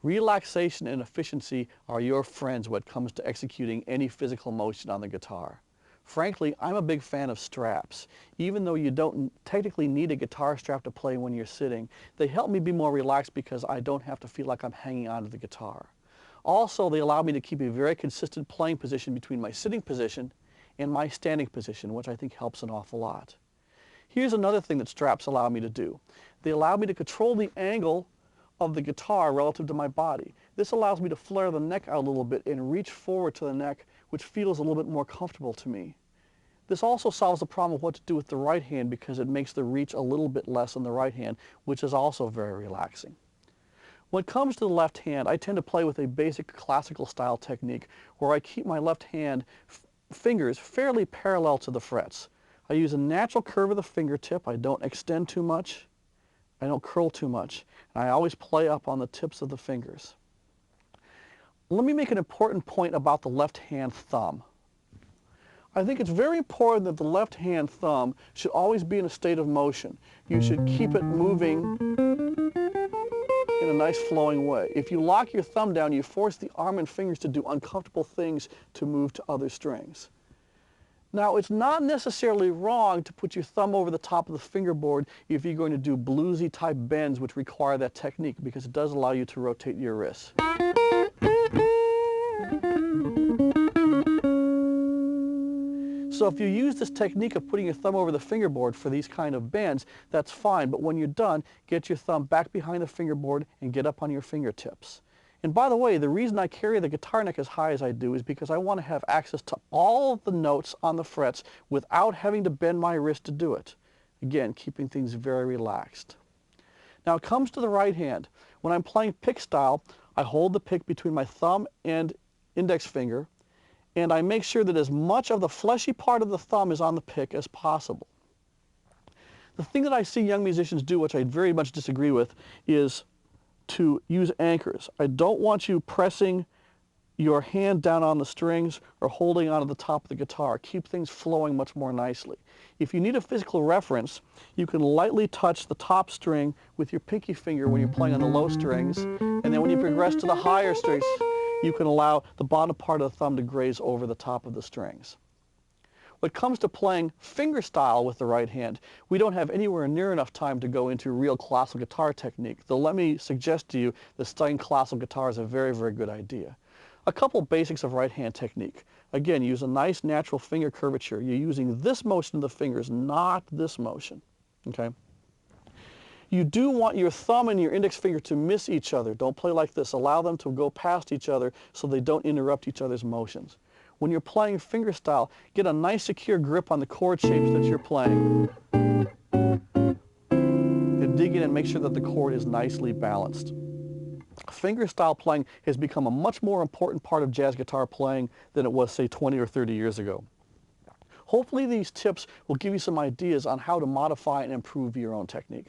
Relaxation and efficiency are your friends when it comes to executing any physical motion on the guitar. Frankly, I'm a big fan of straps. Even though you don't technically need a guitar strap to play when you're sitting, they help me be more relaxed because I don't have to feel like I'm hanging onto the guitar. Also, they allow me to keep a very consistent playing position between my sitting position and my standing position, which I think helps an awful lot. Here's another thing that straps allow me to do. They allow me to control the angle of the guitar relative to my body. This allows me to flare the neck out a little bit and reach forward to the neck, which feels a little bit more comfortable to me. This also solves the problem of what to do with the right hand because it makes the reach a little bit less in the right hand, which is also very relaxing. When it comes to the left hand, I tend to play with a basic classical style technique where I keep my left hand fingers fairly parallel to the frets. I use a natural curve of the fingertip. I don't extend too much. I don't curl too much. And I always play up on the tips of the fingers. Let me make an important point about the left hand thumb. I think it's very important that the left hand thumb should always be in a state of motion. You should keep it moving in a nice flowing way. If you lock your thumb down, you force the arm and fingers to do uncomfortable things to move to other strings. Now, it's not necessarily wrong to put your thumb over the top of the fingerboard if you're going to do bluesy type bends which require that technique, because it does allow you to rotate your wrists. So if you use this technique of putting your thumb over the fingerboard for these kind of bends, that's fine, but when you're done, get your thumb back behind the fingerboard and get up on your fingertips. And by the way, the reason I carry the guitar neck as high as I do is because I want to have access to all of the notes on the frets without having to bend my wrist to do it. Again, keeping things very relaxed. Now it comes to the right hand. When I'm playing pick style, I hold the pick between my thumb and index finger, and I make sure that as much of the fleshy part of the thumb is on the pick as possible. The thing that I see young musicians do, which I very much disagree with, is to use anchors. I don't want you pressing your hand down on the strings or holding onto the top of the guitar. Keep things flowing much more nicely. If you need a physical reference, you can lightly touch the top string with your pinky finger when you're playing on the low strings, and then when you progress to the higher strings, you can allow the bottom part of the thumb to graze over the top of the strings. When it comes to playing fingerstyle with the right hand, we don't have anywhere near enough time to go into real classical guitar technique, though let me suggest to you that studying classical guitar is a very, very good idea. A couple basics of right hand technique. Again, use a nice natural finger curvature. You're using this motion of the fingers, not this motion. Okay? You do want your thumb and your index finger to miss each other. Don't play like this. Allow them to go past each other so they don't interrupt each other's motions. When you're playing fingerstyle, get a nice secure grip on the chord shapes that you're playing. And dig in and make sure that the chord is nicely balanced. Fingerstyle playing has become a much more important part of jazz guitar playing than it was, say, 20 or 30 years ago. Hopefully these tips will give you some ideas on how to modify and improve your own technique.